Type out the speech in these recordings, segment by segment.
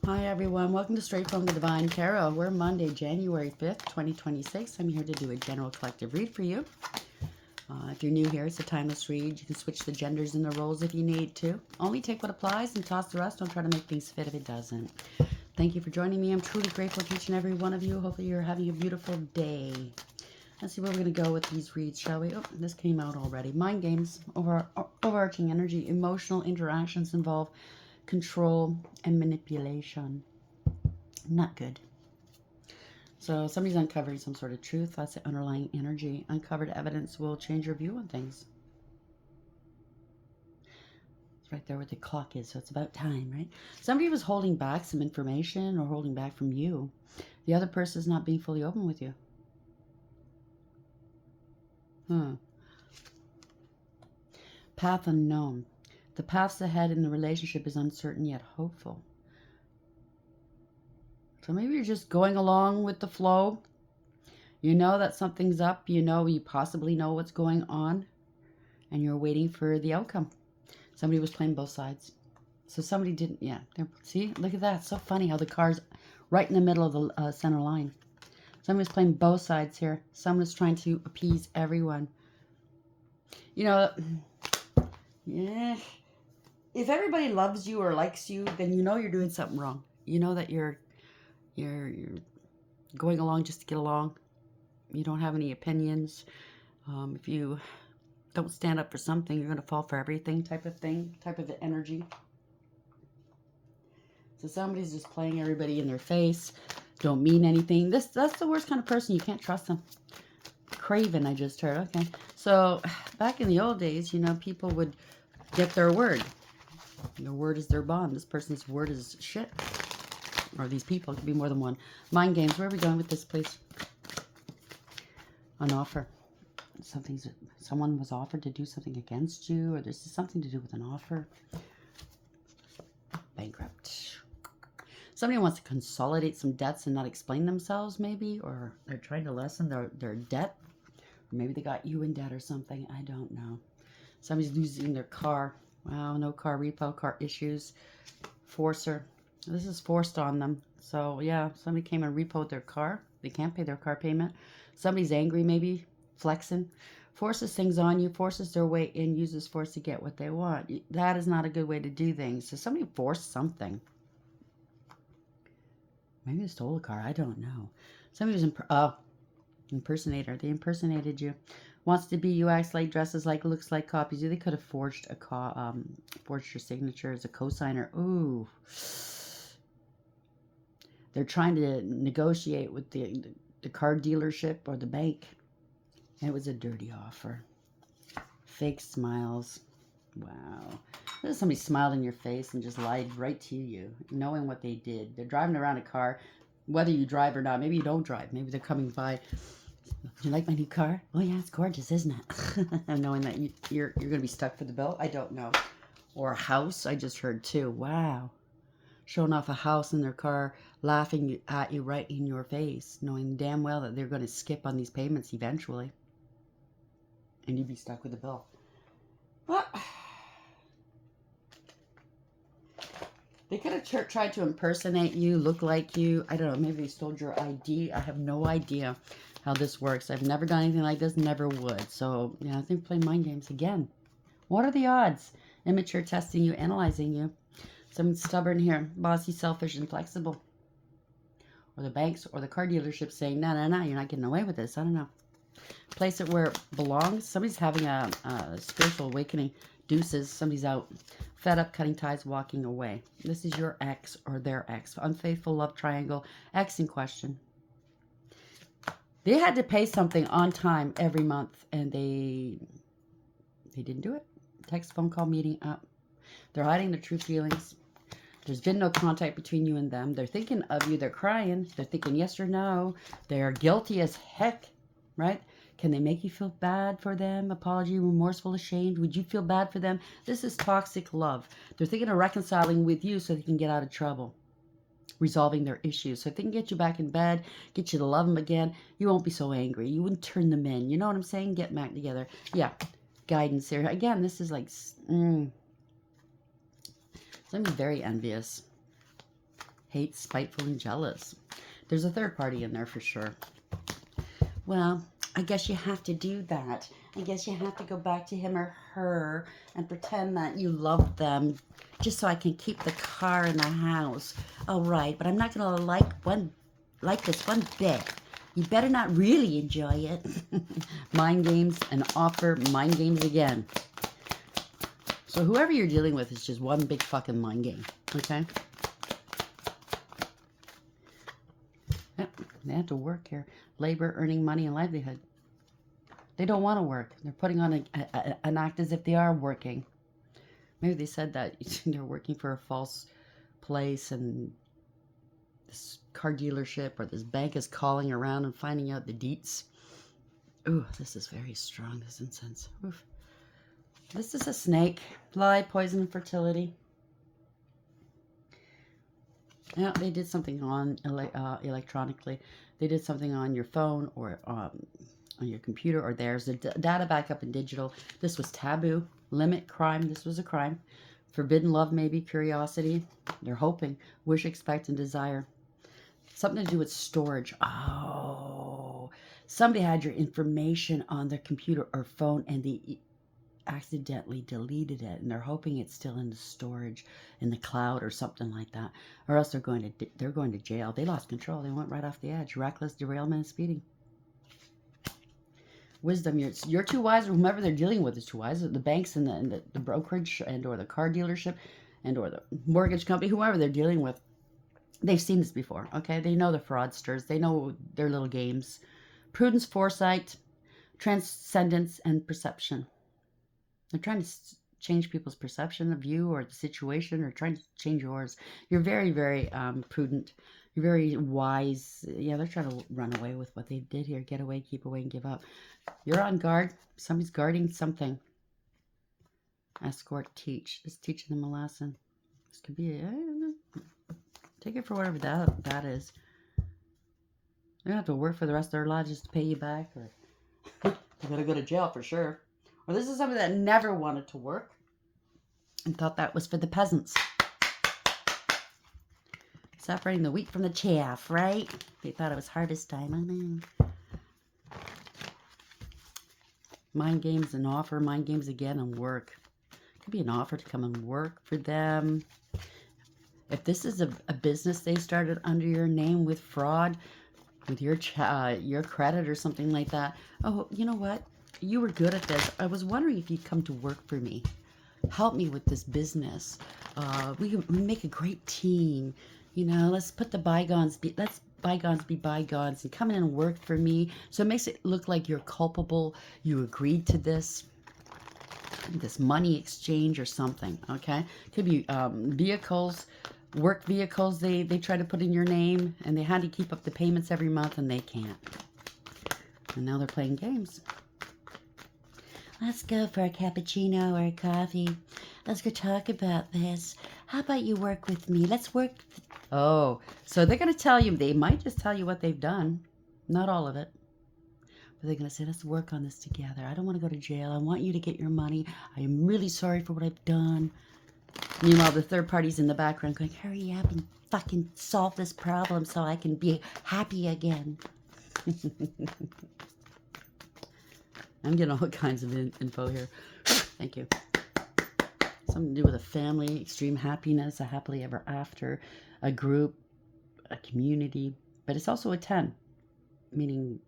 Hi everyone, welcome to Straight from the Divine Tarot. We're Monday, January 5th, 2026. I'm here to do a general collective read for you. If you're new here, it's a timeless read. You can switch the genders and the roles if you need to. Only take what applies and toss the rest. Don't try to make things fit if it doesn't. Thank you for joining me. I'm truly grateful to each and every one of you. Hopefully you're having a beautiful day. Let's see where we're going to go with these reads, shall we? Oh, this came out already. Mind games, overarching energy, emotional interactions involve control and manipulation. Not good. So somebody's uncovering some sort of truth. That's the underlying energy. Uncovered evidence will change your view on things. It's right there where the clock is, so it's about time, right? Somebody was holding back some information or holding back from you. The other person is not being fully open with you. Path unknown. The paths ahead in the relationship is uncertain yet hopeful. So maybe you're just going along with the flow. You know that something's up. You possibly know what's going on. And you're waiting for the outcome. Somebody was playing both sides. So somebody didn't, see, look at that. So funny how the car's right in the middle of the center line. Somebody was playing both sides here. Someone was trying to appease everyone. Yeah. If everybody loves you or likes you, then you know you're doing something wrong. You know that you're going along just to get along. You don't have any opinions. If you don't stand up for something, you're going to fall for everything type of energy. So somebody's just playing everybody in their face. Don't mean anything. That's the worst kind of person. You can't trust them. Craven, I just heard. Okay. So back in the old days, people would get their word. Their word is their bond. This person's word is shit. Or these people. It could be more than one. Mind games. Where are we going with this, please? An offer. Someone was offered to do something against you, or there's something to do with an offer. Bankrupt. Somebody wants to consolidate some debts and not explain themselves, maybe, or they're trying to lessen their debt. Or maybe they got you in debt or something. I don't know. Somebody's losing their car. Wow, no car repo, car issues. Forcer. This is forced on them. So, yeah, somebody came and repoed their car. They can't pay their car payment. Somebody's angry, maybe, flexing. Forces things on you, forces their way in, uses force to get what they want. That is not a good way to do things. So somebody forced something. Maybe they stole a car. I don't know. Somebody was impersonator. They impersonated you. Wants to be you, acts like, dresses like, looks like, copies you. They could have forged forged your signature as a cosigner. Ooh. They're trying to negotiate with the car dealership or the bank. And it was a dirty offer. Fake smiles. Wow. This is somebody smiled in your face and just lied right to you, knowing what they did. They're driving around a car, whether you drive or not. Maybe you don't drive. Maybe they're coming by. Do you like my new car? Oh, yeah, it's gorgeous, isn't it? And knowing that you're going to be stuck for the bill. I don't know. Or a house, I just heard too. Wow. Showing off a house in their car, laughing at you right in your face, knowing damn well that they're going to skip on these payments eventually. And you'd be stuck with the bill. What? They could have tried to impersonate you, look like you. I don't know. Maybe they stole your ID. I have no idea how this works. I've never done anything like this. Never would. So, yeah, I think play mind games again. What are the odds? Immature, testing you, analyzing you. Someone stubborn here. Bossy, selfish, inflexible. Or the banks or the car dealership saying, no, you're not getting away with this. I don't know. Place it where it belongs. Somebody's having a spiritual awakening. Deuces. Somebody's out. Fed up, cutting ties, walking away. This is your ex or their ex. Unfaithful love triangle. Ex in question. They had to pay something on time every month, and they didn't do it. Text, phone call, meeting up. They're hiding their true feelings. There's been no contact between you and them. They're thinking of you. They're crying. They're thinking yes or no. They're guilty as heck, right? Can they make you feel bad for them? Apology, remorseful, ashamed. Would you feel bad for them? This is toxic love. They're thinking of reconciling with you so they can get out of trouble. Resolving their issues. So if they can get you back in bed, get you to love them again, you won't be so angry. You wouldn't turn them in. You know what I'm saying? Get back together. Yeah. Guidance here. Again, this is like... I'm very envious. hate, spiteful, and jealous. There's a third party in there for sure. Well, I guess you have to do that. I guess you have to go back to him or her and pretend that you love them just so I can keep the car in the house. All right, but I'm not going to like this one bit. You better not really enjoy it. Mind games and offer mind games again. So whoever you're dealing with is just one big fucking mind game, okay? Yep, they have to work here. Labor, earning money, and livelihood. They don't want to work. They're putting on an act as if they are working. Maybe they said that they're working for a false place and this car dealership or this bank is calling around and finding out the deets. Ooh, this is very strong, this incense. Oof. This is a snake. Lie, poison, fertility. Yeah, they did something on electronically. They did something on your phone or on your computer or there's a data backup in digital. This was taboo. Limit, crime. This was a crime. Forbidden love, maybe. Curiosity. They're hoping. Wish, expect, and desire. Something to do with storage. Oh. Somebody had your information on their computer or phone and they accidentally deleted it and they're hoping it's still in the storage in the cloud or something like that, or else they're going to jail. They lost control. They went right off the edge. Reckless derailment and speeding. Wisdom. You're too wise, or whomever they're dealing with is too wise. The banks and the brokerage and or the car dealership and or the mortgage company, whoever they're dealing with, they've seen this before. Okay, they know the fraudsters. They know their little games. Prudence, foresight, transcendence, and perception. They're trying to change people's perception of you or the situation, or trying to change yours. You're very, very prudent. You're very wise. Yeah, they're trying to run away with what they did here. Get away, keep away, and give up. You're on guard. Somebody's guarding something. Escort, teach. Just teaching them a lesson. This could be take it for whatever that is. They don't have to work for the rest of their lives just to pay you back, or they're gonna go to jail for sure. Or this is somebody that never wanted to work and thought that was for the peasants. Separating the wheat from the chaff, right? They thought it was harvest time. I know. Mind games and offer. Mind games again and work. Could be an offer to come and work for them. If this is a business they started under your name with fraud, with your credit or something like that. Oh, you know what? You were good at this. I was wondering if you'd come to work for me. Help me with this business. We make a great team. You know, let's put the bygones be bygones and come in and work for me. So it makes it look like you're culpable. You agreed to this money exchange or something. Okay, could be vehicles, work vehicles. They try to put in your name and they had to keep up the payments every month and they can't. And now they're playing games. Let's go for a cappuccino or a coffee. Let's go talk about this. How about you work with me? Let's work. Oh, so they're going to tell you. They might just tell you what they've done. Not all of it. But they're going to say, let's work on this together. I don't want to go to jail. I want you to get your money. I am really sorry for what I've done. Meanwhile, the third party's in the background going, hurry up and fucking solve this problem so I can be happy again. I'm getting all kinds of info here. Thank you. Something to do with a family, extreme happiness, a happily ever after, a group, a community. But it's also a 10, meaning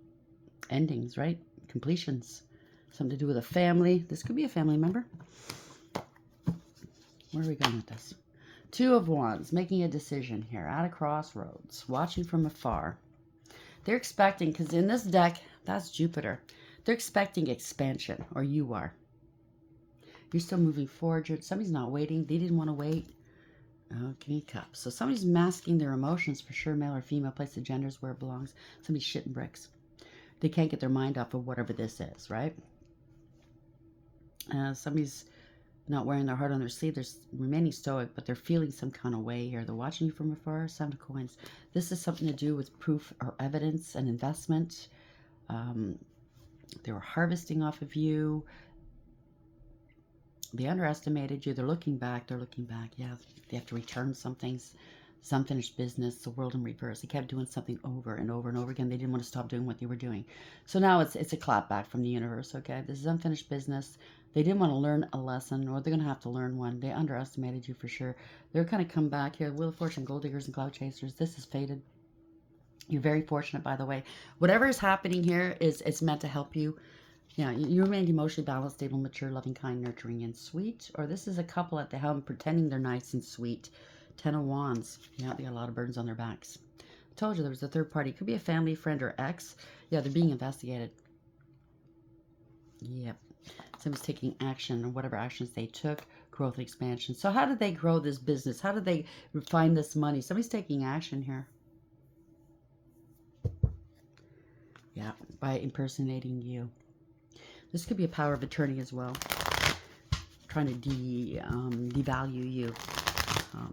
endings, right? Completions. Something to do with a family. This could be a family member. Where are we going with this? 2 of Wands, making a decision here, at a crossroads, watching from afar. They're expecting, because in this deck, that's Jupiter. They're expecting expansion, or you are. You're still moving forward. Somebody's not waiting. They didn't want to wait. Oh, King of Cups. So somebody's masking their emotions for sure, male or female. Place the genders where it belongs. Somebody's shitting bricks. They can't get their mind off of whatever this is, right? Somebody's not wearing their heart on their sleeve. They're remaining stoic, but they're feeling some kind of way here. They're watching you from afar. Sound of coins. This is something to do with proof or evidence and investment. They were harvesting off of you. They underestimated you. They're looking back. They're looking back. Yeah, they have to return some things It's unfinished business, the world in reverse. They kept doing something over and over and over again. They didn't want to stop doing what they were doing. So now it's a clap back from the universe, okay? This is unfinished business. They didn't want to learn a lesson, or they're going to have to learn one. They underestimated you for sure. They're kind of come back here. Wheel of Fortune, gold diggers, and cloud chasers. This is fated. You're very fortunate, by the way. Whatever is happening here it's meant to help you. Yeah, you remained emotionally balanced, stable, mature, loving, kind, nurturing, and sweet. Or this is a couple at the helm pretending they're nice and sweet. 10 of Wands. Yeah, they got a lot of burdens on their backs. I told you there was a third party. Could be a family, friend, or ex. Yeah, they're being investigated. Yep. Someone's taking action, or whatever actions they took. Growth, expansion. So how did they grow this business? How did they find this money? Somebody's taking action here. Yeah, by impersonating you. This could be a power of attorney as well. Trying to devalue you.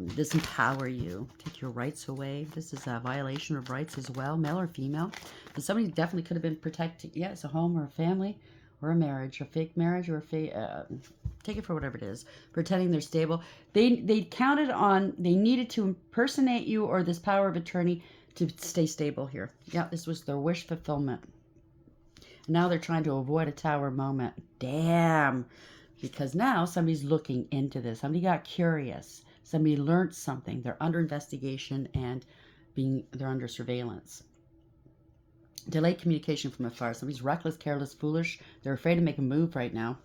Disempower you, take your rights away. This is a violation of rights as well, male or female. But somebody definitely could have been protected. Yeah, it's a home or a family or a marriage, a fake marriage or a fake. Take it for whatever it is. Pretending they're stable. They counted on. They needed to impersonate you or this power of attorney to stay stable here. Yeah, this was their wish fulfillment. Now they're trying to avoid a tower moment. Damn. Because now somebody's looking into this. Somebody got curious. Somebody learned something. They're under investigation and they're under surveillance. Delayed communication from afar. Somebody's reckless, careless, foolish. They're afraid to make a move right now.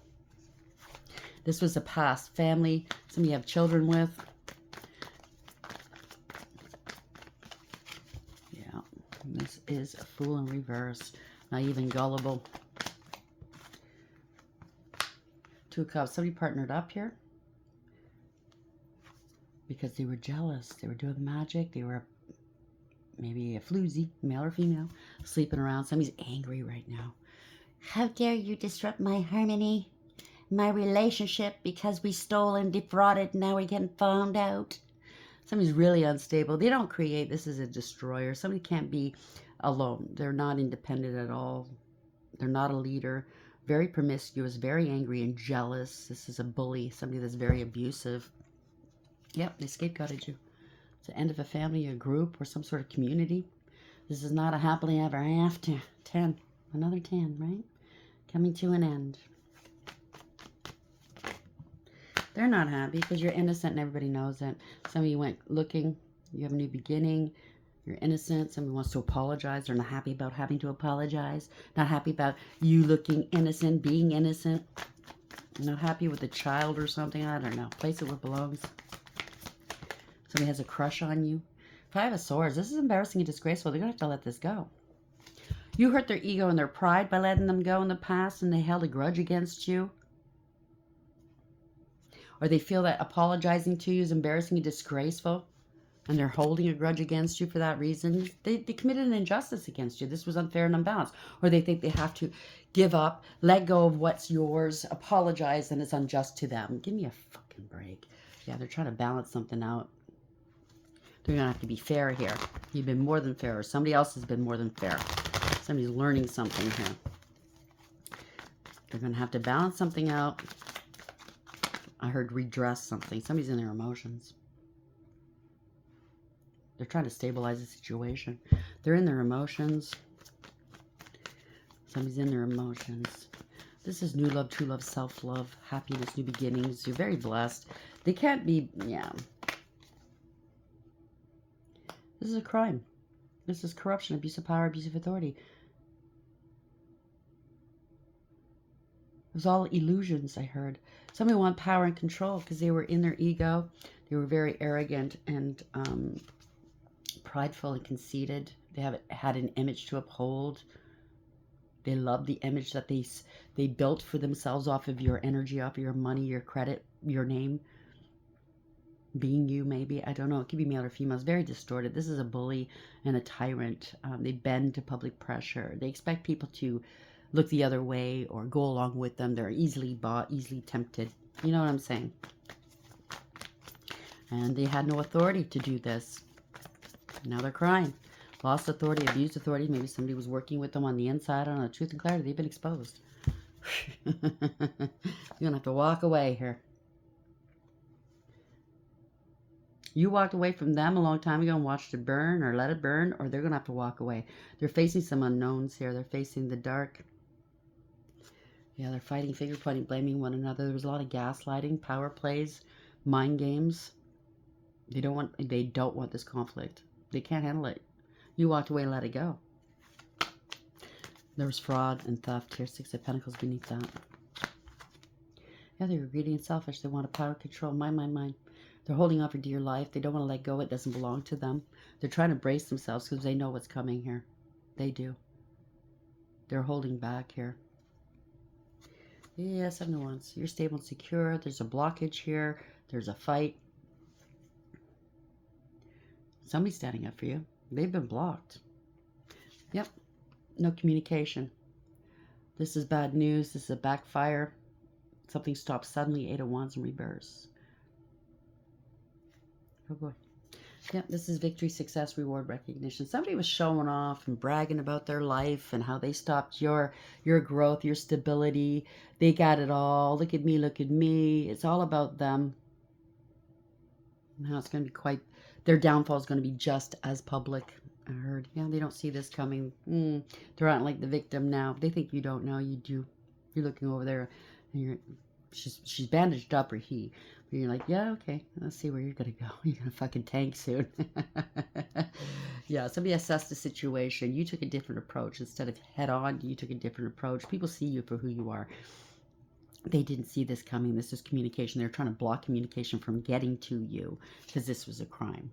This was a past family. Somebody you have children with. Yeah. This is a fool in reverse. Naive and gullible. Two of Cups. Somebody partnered up here. Because they were jealous. They were doing the magic. They were maybe a floozy, male or female, sleeping around. Somebody's angry right now. How dare you disrupt my harmony, my relationship, because we stole and defrauded. Now we're getting found out. Somebody's really unstable. They don't create. This is a destroyer. Somebody can't be alone. They're not independent at all. They're not a leader. Very promiscuous, very angry and jealous. This is a bully. Somebody that's very abusive. Yep, they scapegoated you. It's the end of a family, a group, or some sort of community. This is not a happily ever after. 10. Another 10, right? Coming to an end. They're not happy because you're innocent and everybody knows it. Some of you went looking. You have a new beginning. You're innocent. Somebody wants to apologize. They're not happy about having to apologize. Not happy about you looking innocent, being innocent. Not happy with a child or something. I don't know. Place it where it belongs. Somebody has a crush on you. 5 of Swords. This is embarrassing and disgraceful. They're going to have to let this go. You hurt their ego and their pride by letting them go in the past, and they held a grudge against you. Or they feel that apologizing to you is embarrassing and disgraceful, and they're holding a grudge against you for that reason. They committed an injustice against you. This was unfair and unbalanced. Or they think they have to give up, let go of what's yours, apologize, and it's unjust to them. Give me a fucking break. Yeah, they're trying to balance something out. They're going to have to be fair here. You've been more than fair, or somebody else has been more than fair. Somebody's learning something here. They're going to have to balance something out. I heard redress something. Somebody's in their emotions. They're trying to stabilize the situation. They're in their emotions. Somebody's in their emotions. This is new love, true love, self-love, happiness, new beginnings. You're very blessed. They can't be, yeah. This is a crime. This is corruption, abuse of power, abuse of authority. It was all illusions, I heard. Somebody wanted power and control because they were in their ego. They were very arrogant and prideful and conceited. They had an image to uphold. They loved the image that they built for themselves off of your energy, off of your money, your credit, your name. Being you, maybe. I don't know. It could be male or female. It's very distorted. This is a bully and a tyrant. They bend to public pressure. They expect people to look the other way or go along with them. They're easily bought, easily tempted. You know what I'm saying? And they had no authority to do this. Now they're crying. Lost authority, abused authority. Maybe somebody was working with them on the inside. I don't know. Truth and clarity. They've been exposed. You're going to have to walk away here. You walked away from them a long time ago and watched it burn or let it burn, or they're going to have to walk away. They're facing some unknowns here. They're facing the dark. Yeah, they're fighting, finger pointing, blaming one another. There was a lot of gaslighting, power plays, mind games. They don't want this conflict. They can't handle it. You walked away and let it go. There was fraud and theft here. 6 of Pentacles beneath that. Yeah, they were greedy and selfish. They want to power, control. Mine. They're holding on for dear life. They don't want to let go. It doesn't belong to them. They're trying to brace themselves because they know what's coming here. They do. They're holding back here. Yeah, 7 of Wands. You're stable and secure. There's a blockage here. There's a fight. Somebody's standing up for you. They've been blocked. Yep. No communication. This is bad news. This is a backfire. Something stops suddenly. 8 of Wands in reverse. Oh boy. Yep, this is victory, success, reward, recognition. Somebody was showing off and bragging about their life and how they stopped your growth, your stability. They got it all. Look at me, look at me. It's all about them. Now it's going to be quite... Their downfall is going to be just as public, I heard. Yeah, they don't see this coming. They're not like the victim now. They think you don't know. You do. You're looking over there and she's bandaged up, or he. But you're like, yeah, okay. Let's see where you're going to go. You're going to fucking tank soon. Yeah, somebody assessed the situation. You took a different approach. Instead of head on, you took a different approach. People see you for who you are. They didn't see this coming. This is communication. They're trying to block communication from getting to you because this was a crime.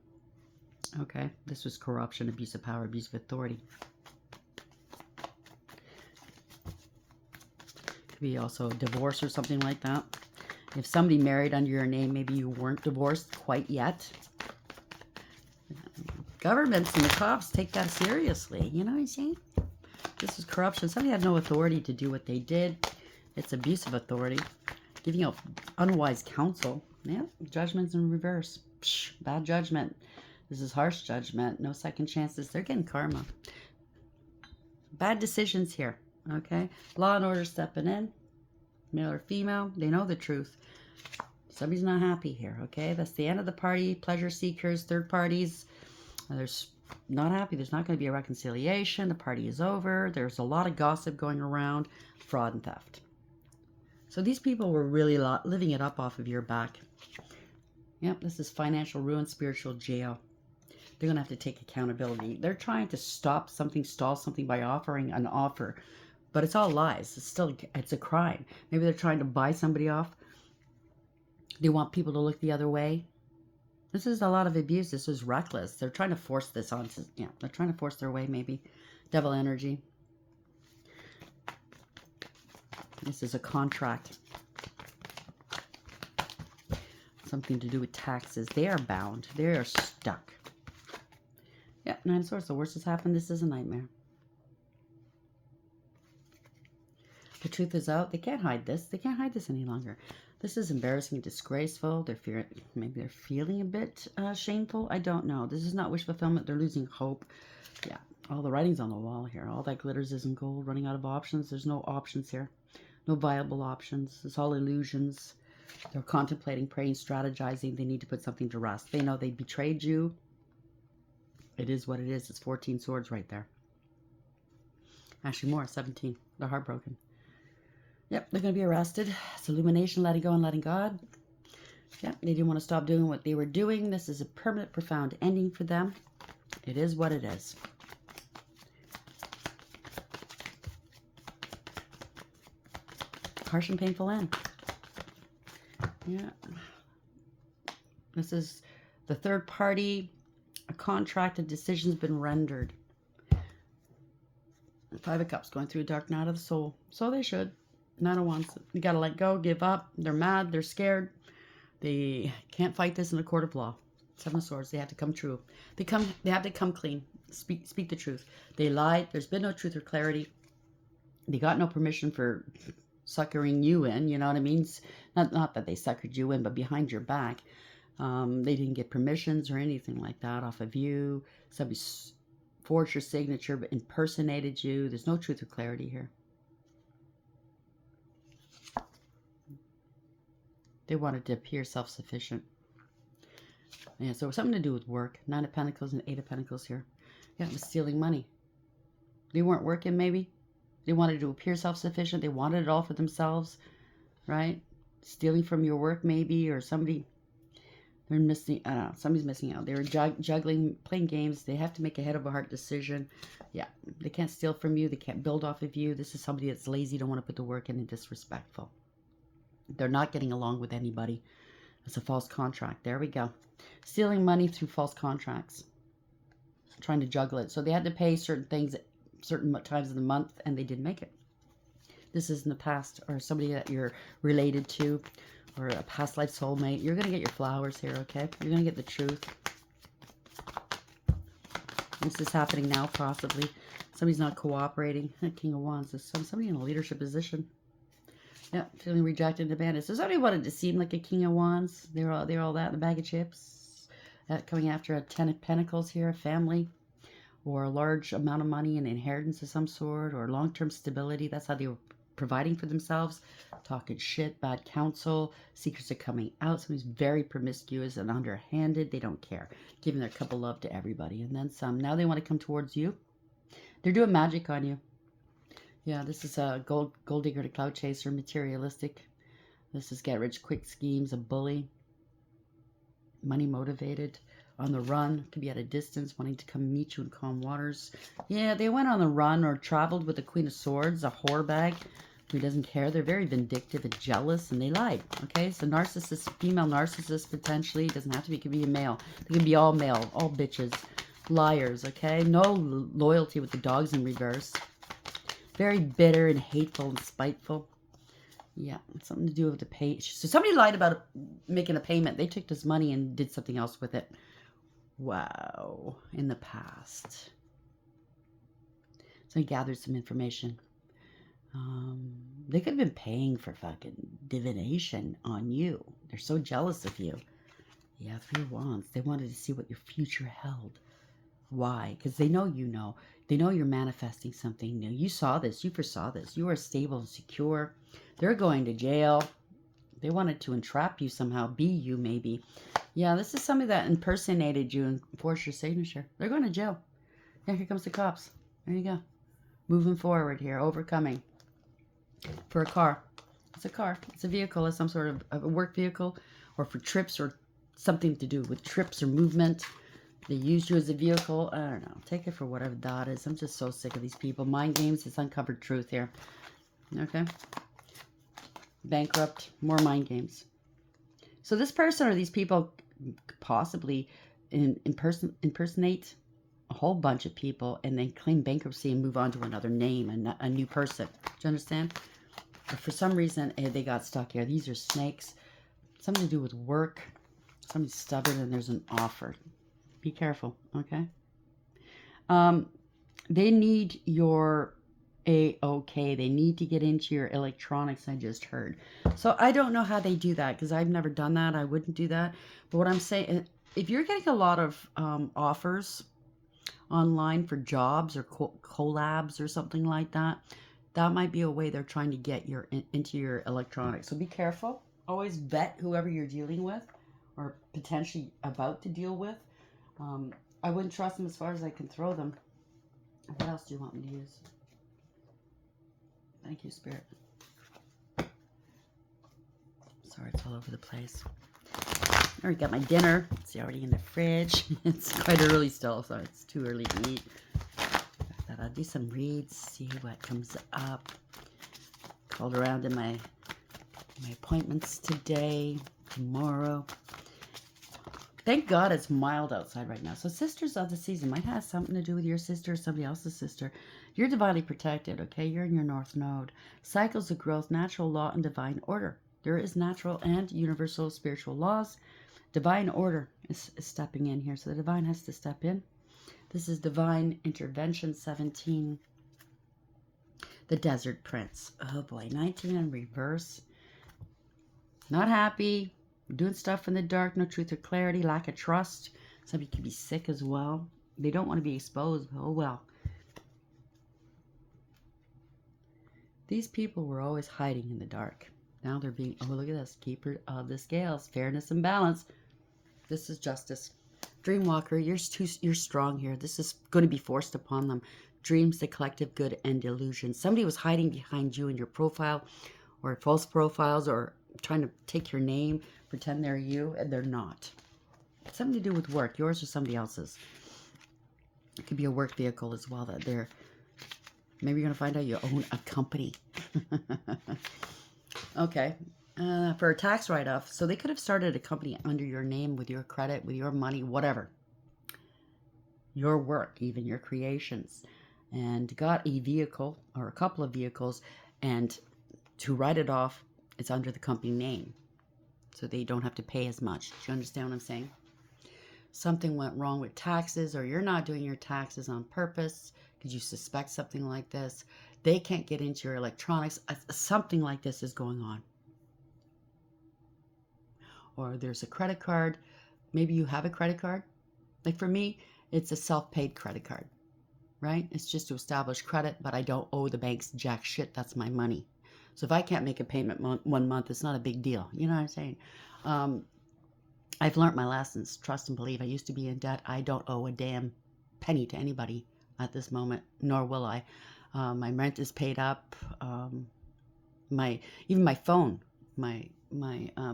Okay? This was corruption, abuse of power, abuse of authority. Could be also divorce or something like that. If somebody married under your name, maybe you weren't divorced quite yet. Governments and the cops take that seriously. You know what I'm saying? This is corruption. Somebody had no authority to do what they did. It's abuse of authority. Giving out unwise counsel. Yeah, judgment's in reverse. Psh, bad judgment. This is harsh judgment. No second chances. They're getting karma. Bad decisions here. Okay? Law and order stepping in. Male or female. They know the truth. Somebody's not happy here. Okay? That's the end of the party. Pleasure seekers, third parties. There's not happy. There's not going to be a reconciliation. The party is over. There's a lot of gossip going around. Fraud and theft. So these people were really living it up off of your back. Yep, this is financial ruin, spiritual jail. They're going to have to take accountability. They're trying to stop something, stall something by offering an offer. But it's all lies. It's a crime. Maybe they're trying to buy somebody off. They want people to look the other way. This is a lot of abuse. This is reckless. They're trying to force this on. Yeah, they're trying to force their way, maybe. Devil energy. This is a contract. Something to do with taxes. They are bound. They are stuck. Yeah, 9 of Swords. The worst has happened. This is a nightmare. The truth is out. They can't hide this. They can't hide this any longer. This is embarrassing and disgraceful. Maybe they're feeling a bit shameful. I don't know. This is not wish fulfillment. They're losing hope. Yeah, all the writing's on the wall here. All that glitters isn't gold. Running out of options. There's no options here. No viable options. It's all illusions. They're contemplating, praying, strategizing. They need to put something to rest. They know they betrayed you. It is what it is. It's 14 swords right there. Actually more, 17. They're heartbroken. Yep, they're going to be arrested. It's illumination, letting go and letting God. Yep, they didn't want to stop doing what they were doing. This is a permanent, profound ending for them. It is what it is. Harsh and painful end. Yeah. This is the third party. A contract, a decision's been rendered. 5 of Cups going through a dark night of the soul. So they should. 9 of Wands. You got to let go, give up. They're mad. They're scared. They can't fight this in a court of law. 7 of Swords. They have to come true. They have to come clean. Speak the truth. They lied. There's been no truth or clarity. They got no permission for suckering you in. You know what I mean? Not that they suckered you in, but behind your back. They didn't get permissions or anything like that off of you. Somebody forged your signature but impersonated you. There's no truth or clarity here. They wanted to appear self-sufficient. Yeah, so something to do with work. 9 of Pentacles and 8 of Pentacles here. Yeah, it was stealing money. They weren't working, maybe. They wanted to appear self-sufficient. They wanted it all for themselves, right? Stealing from your work, maybe, or somebody, they're missing, I don't know, somebody's missing out. They were juggling, playing games. They have to make a head-over-heart decision. Yeah, they can't steal from you. They can't build off of you. This is somebody that's lazy, don't want to put the work in, and disrespectful. They're not getting along with anybody. It's a false contract. There we go. Stealing money through false contracts. Trying to juggle it. So they had to pay certain things at certain times of the month, and they didn't make it. This is in the past, or somebody that you're related to, or a past life soulmate. You're going to get your flowers here, okay? You're going to get the truth. This is happening now, possibly. Somebody's not cooperating. King of Wands. There's somebody in a leadership position. Yeah, feeling rejected and abandoned. So somebody wanted to seem like a King of Wands. They're all that in a bag of chips. Coming after a 10 of Pentacles here, a family, or a large amount of money, an inheritance of some sort, or long-term stability. That's how they were providing for themselves. Talking shit, bad counsel, secrets are coming out. Somebody's very promiscuous and underhanded. They don't care. Giving their cup of love to everybody. And then some. Now they want to come towards you. They're doing magic on you. Yeah, this is a gold digger to cloud chaser, materialistic. This is get rich quick schemes, a bully. Money motivated, on the run, could be at a distance, wanting to come meet you in calm waters. Yeah, they went on the run or traveled with the Queen of Swords, a whore bag who doesn't care. They're very vindictive and jealous, and they lied. Okay, so narcissist, female narcissist potentially, doesn't have to be, it could be a male. They can be all male, all bitches, liars. Okay, no loyalty with the dogs in reverse. Very bitter and hateful and spiteful. Yeah, something to do with the pay. So somebody lied about making a payment. They took this money and did something else with it. Wow. In the past. So he gathered some information. They could have been paying for fucking divination on you. They're so jealous of you. Yeah, 3 of Wands. They wanted to see what your future held. Why? Because they know you know. They know you're manifesting something new. You saw this. You foresaw this. You are stable and secure. They're going to jail. They wanted to entrap you somehow. Be you, maybe. Yeah, this is somebody that impersonated you and forced your signature. They're going to jail. Yeah, here comes the cops. There you go. Moving forward here. Overcoming. For a car. It's a car. It's a vehicle. It's some sort of a work vehicle. Or for trips or something to do with trips or movement. They used you as a vehicle. I don't know. Take it for whatever that is. I'm just so sick of these people. Mind games. It's uncovered truth here. Okay. Bankrupt. More mind games. So this person or these people possibly impersonate a whole bunch of people and then claim bankruptcy and move on to another name and a new person. Do you understand? But for some reason, they got stuck here. These are snakes. Something to do with work. Somebody's stubborn and there's an offer. Be careful, okay? They need your A-OK. They need to get into your electronics, I just heard. So I don't know how they do that because I've never done that. I wouldn't do that. But what I'm saying, if you're getting a lot of offers online for jobs or collabs or something like that, that might be a way they're trying to get into your electronics. So be careful. Always vet whoever you're dealing with or potentially about to deal with. I wouldn't trust them as far as I can throw them. What else do you want me to use? Thank you, Spirit. Sorry, it's all over the place. I already got my dinner. It's already in the fridge. It's quite early still, so it's too early to eat. I thought I'd do some reads, see what comes up. Called around in my appointments today, tomorrow. Thank God it's mild outside right now. So sisters of the season might have something to do with your sister or somebody else's sister. You're divinely protected, okay? You're in your north node. Cycles of growth, natural law, and divine order. There is natural and universal spiritual laws. Divine order is stepping in here. So the divine has to step in. This is divine intervention 17. The Desert Prince. Oh boy, 19 in reverse. Not happy. Doing stuff in the dark, no truth or clarity, lack of trust. Somebody could be sick as well. They don't want to be exposed. Oh well. These people were always hiding in the dark. Now they're being, oh look at this, keeper of the scales, fairness and balance. This is justice. Dreamwalker, you're strong here. This is going to be forced upon them. Dreams, the collective good, and illusion. Somebody was hiding behind you in your profile, or false profiles, or trying to take your name, pretend they're you, and they're not. It's something to do with work, yours or somebody else's. It could be a work vehicle as well that they're... Maybe you're going to find out you own a company. Okay. For a tax write-off. So they could have started a company under your name, with your credit, with your money, whatever. Your work, even your creations. And got a vehicle or a couple of vehicles, and to write it off, it's under the company name. So they don't have to pay as much. Do you understand what I'm saying? Something went wrong with taxes, or you're not doing your taxes on purpose because you suspect something like this. They can't get into your electronics. Something like this is going on. Or there's a credit card. Maybe you have a credit card. Like for me, it's a self-paid credit card, right? It's just to establish credit, but I don't owe the banks jack shit. That's my money. So if I can't make a payment 1 month, it's not a big deal. You know what I'm saying? I've learned my lessons. Trust and believe. I used to be in debt. I don't owe a damn penny to anybody at this moment, nor will I. My rent is paid up. Even my phone, my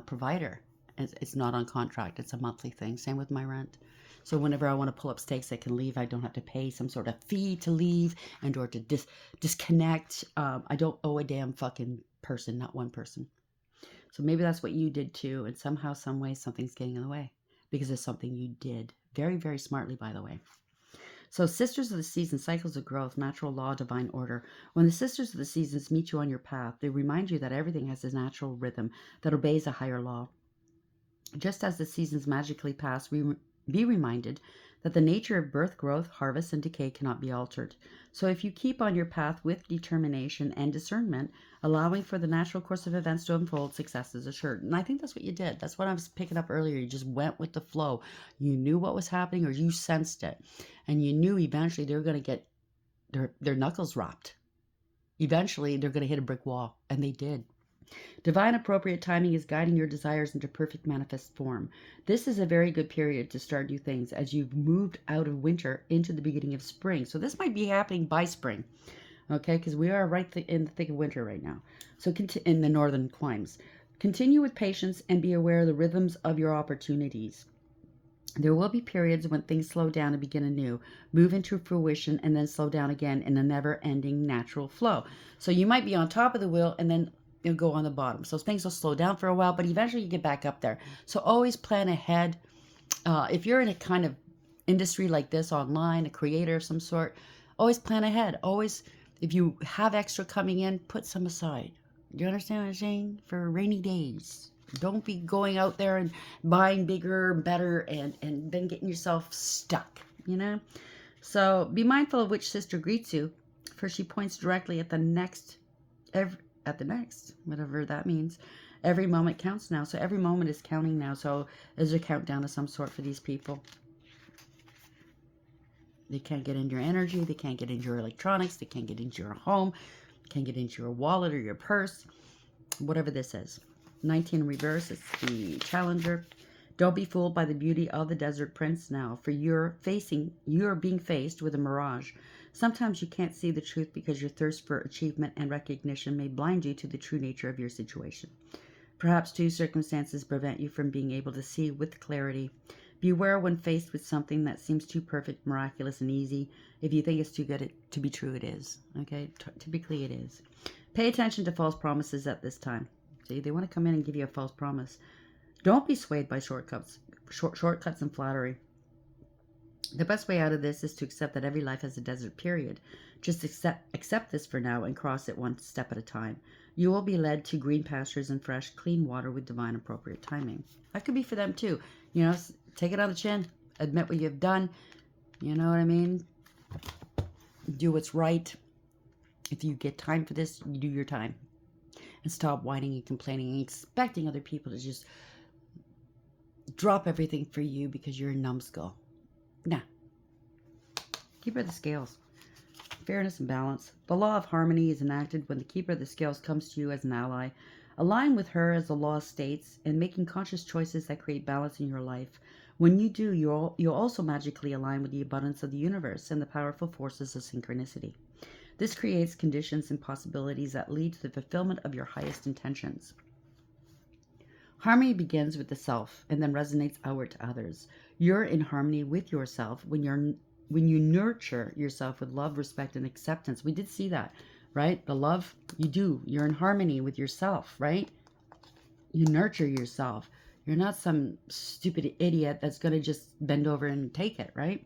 provider, it's not on contract. It's a monthly thing. Same with my rent. So whenever I want to pull up stakes, I can leave. I don't have to pay some sort of fee to leave and or to disconnect. I don't owe a damn fucking person, not one person. So maybe that's what you did too. And somehow, some way, something's getting in the way because it's something you did. Very, very smartly, by the way. So sisters of the season, cycles of growth, natural law, divine order. When the sisters of the seasons meet you on your path, they remind you that everything has a natural rhythm that obeys a higher law. Just as the seasons magically pass, be reminded that the nature of birth, growth, harvest, and decay cannot be altered. So if you keep on your path with determination and discernment, allowing for the natural course of events to unfold, success is assured. And I think that's what you did. That's what I was picking up earlier. You just went with the flow. You knew what was happening, or you sensed it. And you knew eventually they were going to get their knuckles rocked. Eventually, they're going to hit a brick wall. And they did. Divine appropriate timing is guiding your desires into perfect manifest form. This is a very good period to start new things as you've moved out of winter into the beginning of spring. So this might be happening by spring, okay? Because we are right in the thick of winter right now. So in the northern climes. Continue with patience and be aware of the rhythms of your opportunities. There will be periods when things slow down and begin anew, move into fruition, and then slow down again in a never-ending natural flow. So you might be on top of the wheel and then you'll go on the bottom. So things will slow down for a while, but eventually you get back up there. So always plan ahead. If you're in a kind of industry like this online, a creator of some sort, always plan ahead. Always, if you have extra coming in, put some aside. Do you understand what I'm saying? For rainy days. Don't be going out there and buying bigger, better, and then getting yourself stuck, you know? So be mindful of which sister greets you, for she points directly at the next, whatever that means. Every moment counts now. So every moment is counting now. So there's a countdown of some sort for these people. They can't get into your energy. They can't get into your electronics. They can't get into your home. They can't get into your wallet or your purse. Whatever this is. 19 in reverse. It's the challenger. Don't be fooled by the beauty of the desert prince now, for you're being faced with a mirage. Sometimes you can't see the truth because your thirst for achievement and recognition may blind you to the true nature of your situation. Perhaps two circumstances prevent you from being able to see with clarity. Beware when faced with something that seems too perfect, miraculous, and easy. If you think it's too good to be true, it is. Okay? Typically it is. Pay attention to false promises at this time. See, they want to come in and give you a false promise. Don't be swayed by shortcuts and flattery. The best way out of this is to accept that every life has a desert period. Just accept this for now and cross it one step at a time. You will be led to green pastures and fresh, clean water with divine appropriate timing. That could be for them too. You know, take it on the chin. Admit what you've done. You know what I mean? Do what's right. If you get time for this, you do your time. And stop whining and complaining and expecting other people to just drop everything for you because you're a numbskull. Nah. Keeper of the scales. Fairness and balance. The law of harmony is enacted when the keeper of the scales comes to you as an ally. Align with her as the law states and making conscious choices that create balance in your life. When you do, you'll also magically align with the abundance of the universe and the powerful forces of synchronicity. This creates conditions and possibilities that lead to the fulfillment of your highest intentions. Harmony begins with the self and then resonates outward to others. You're in harmony with yourself when you nurture yourself with love, respect, and acceptance. We did see that, right? The love you do. You're in harmony with yourself, right? You nurture yourself. You're not some stupid idiot that's going to just bend over and take it, right?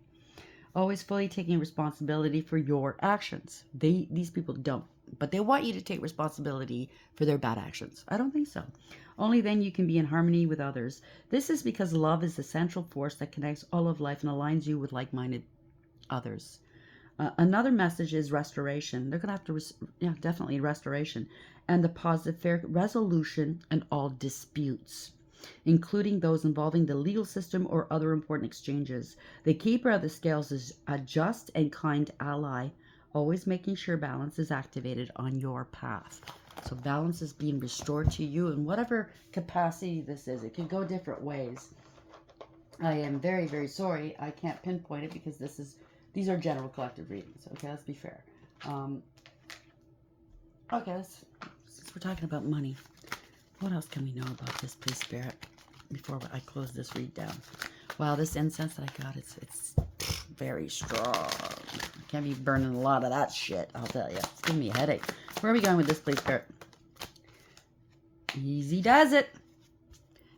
Always fully taking responsibility for your actions. These people don't, but they want you to take responsibility for their bad actions. I don't think so. Only then you can be in harmony with others. This is because love is the central force that connects all of life and aligns you with like-minded others. Another message is restoration. They're going to have to, definitely restoration and the positive fair resolution and all disputes, including those involving the legal system or other important exchanges. The keeper of the scales is a just and kind ally, always making sure balance is activated on your path. So balance is being restored to you in whatever capacity this is. It could go different ways. I am very, very sorry. I can't pinpoint it because these are general collective readings. Okay, let's be fair. Okay, since we're talking about money, what else can we know about this, please, Spirit, before I close this read down? Wow, this incense that I got, it's very strong. I can't be burning a lot of that shit, I'll tell you. It's giving me a headache. Where are we going with this, please, Spirit? Easy does it.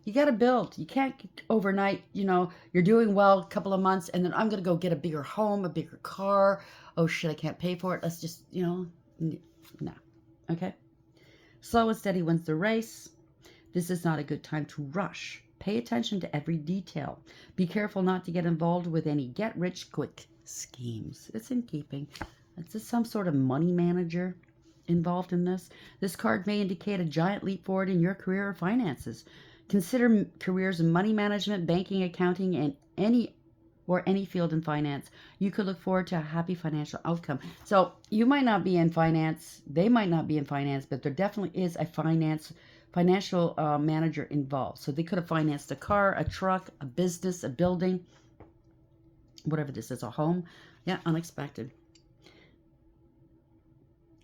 You got to build. You can't overnight, you're doing well a couple of months, and then I'm going to go get a bigger home, a bigger car. Oh, shit, I can't pay for it. Let's just, no. Okay? Slow and steady wins the race. This is not a good time to rush. Pay attention to every detail. Be careful not to get involved with any get-rich-quick schemes. It's in keeping. Is this some sort of money manager involved in this? This card may indicate a giant leap forward in your career or finances. Consider careers in money management, banking, accounting, and any field in finance. You could look forward to a happy financial outcome. So you might not be in finance. They might not be in finance, but there definitely is a financial manager involved. So they could have financed a car, a truck, a business, a building, whatever this is, a home. Yeah, unexpected.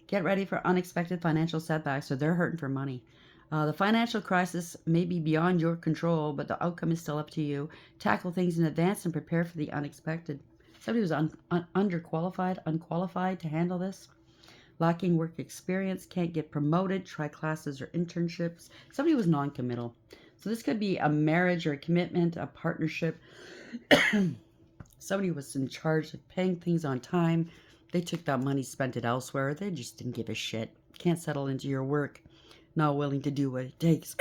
Get ready for unexpected financial setbacks, so they're hurting for money. The financial crisis may be beyond your control, but the outcome is still up to you. Tackle things in advance and prepare for the unexpected. Somebody who's unqualified to handle this. Lacking work experience, can't get promoted, try classes or internships. Somebody who's non-committal. So this could be a marriage or a commitment, a partnership. Somebody was in charge of paying things on time. They took that money, spent it elsewhere. They just didn't give a shit. Can't settle into your work. Not willing to do what it takes.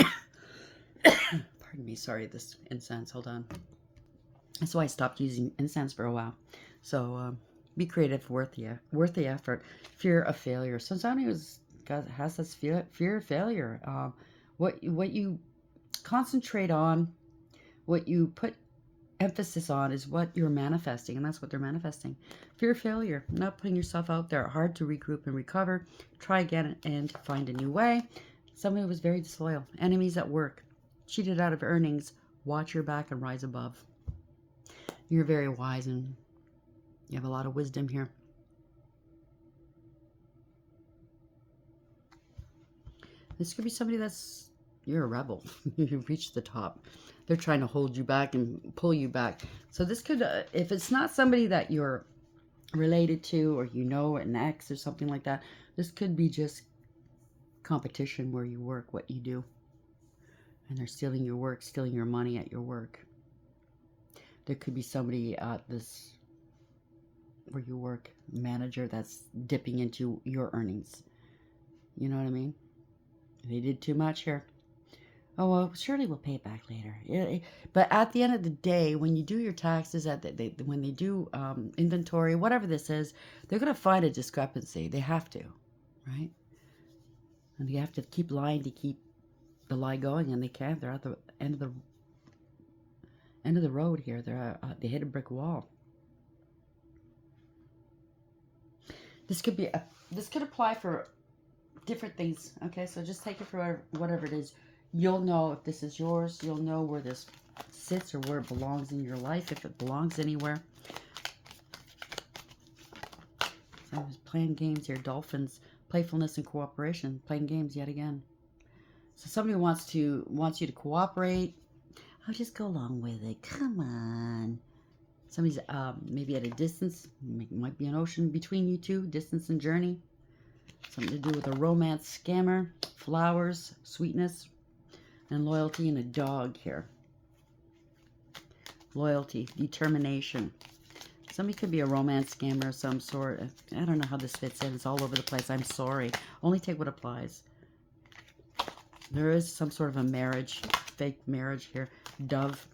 Pardon me, sorry, this incense, hold on. That's why I stopped using incense for a while. So be creative, worth the effort. Fear of failure. So somebody has this fear of failure. What you concentrate on, what you put emphasis on is what you're manifesting, and that's what they're manifesting. Fear of failure, not putting yourself out there, hard to regroup and recover. Try again and find a new way. Somebody was very disloyal. Enemies at work. Cheated out of earnings. Watch your back and rise above. You're very wise and you have a lot of wisdom here. This could be somebody you're a rebel. You've reached the top. They're trying to hold you back and pull you back. So this could, if it's not somebody that you're related to or an ex or something like that, this could be just competition where you work, what you do. And they're stealing your work, stealing your money at your work. There could be somebody at this, where you work, manager that's dipping into your earnings. You know what I mean? They did too much here. Oh, well, surely we'll pay it back later. But at the end of the day, when you do your taxes, when they do inventory, whatever this is, they're going to find a discrepancy. They have to, right? And you have to keep lying to keep the lie going, and they can't. They're at the end of the road here. They hit a brick wall. This could apply for different things. Okay, so just take it for whatever it is. You'll know if this is yours. You'll know where this sits or where it belongs in your life, if it belongs anywhere. Someone's playing games here. Dolphins, playfulness and cooperation. Playing games yet again. So somebody wants you to cooperate. Oh, just go along with it. Come on. Somebody's maybe at a distance. Might be an ocean between you two. Distance and journey. Something to do with a romance scammer. Flowers, sweetness, and loyalty, and a dog here. Loyalty, determination. Somebody could be a romance scammer of some sort. I don't know how this fits in. It's all over the place. I'm sorry. Only take what applies. There is some sort of a marriage, fake marriage here. Dove,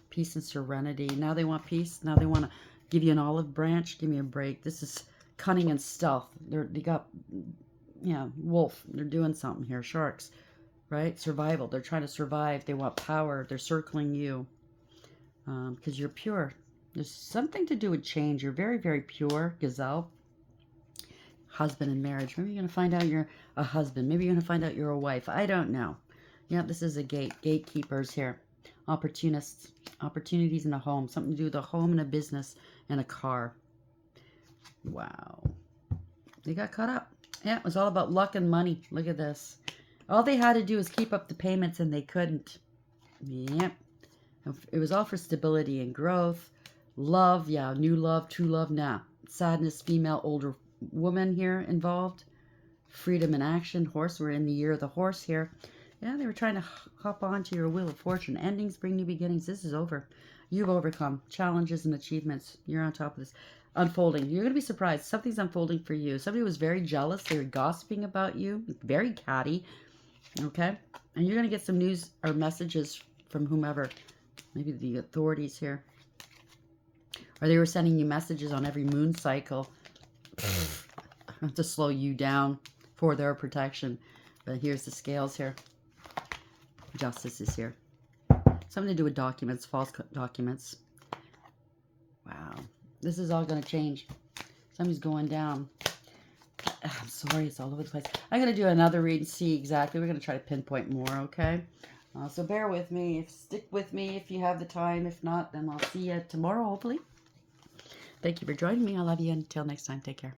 peace and serenity. Now they want peace. Now they want to give you an olive branch. Give me a break. This is cunning and stealth. They got, yeah, wolf. They're doing something here. Sharks, right? Survival. They're trying to survive. They want power. They're circling you because you're pure. There's something to do with change. You're very, very pure, gazelle. Husband and marriage. Maybe you're going to find out you're a husband. Maybe you're going to find out you're a wife. I don't know. Yeah, this is a gate. Gatekeepers here. Opportunists. Opportunities in a home. Something to do with a home and a business and a car. Wow. They got caught up. Yeah, it was all about luck and money. Look at this. All they had to do was keep up the payments and they couldn't. Yep. It was all for stability and growth. Love, yeah, new love, true love, nah. Sadness, female, older woman here involved. Freedom and action, horse, we're in the year of the horse here. Yeah, they were trying to hop onto your wheel of fortune. Endings bring new beginnings. This is over. You've overcome challenges and achievements. You're on top of this. Unfolding. You're going to be surprised. Something's unfolding for you. Somebody was very jealous. They were gossiping about you. Very catty. Okay? And you're going to get some news or messages from whomever. Maybe the authorities here. Or they were sending you messages on every moon cycle to slow you down for their protection. But here's the scales here. Justice is here. Something to do with documents, false documents. Wow. This is all going to change. Somebody's going down. I'm sorry, it's all over the place. I'm going to do another read and see exactly. We're going to try to pinpoint more, okay? So bear with me. Stick with me if you have the time. If not, then I'll see you tomorrow, hopefully. Thank you for joining me. I love you. Until next time, take care.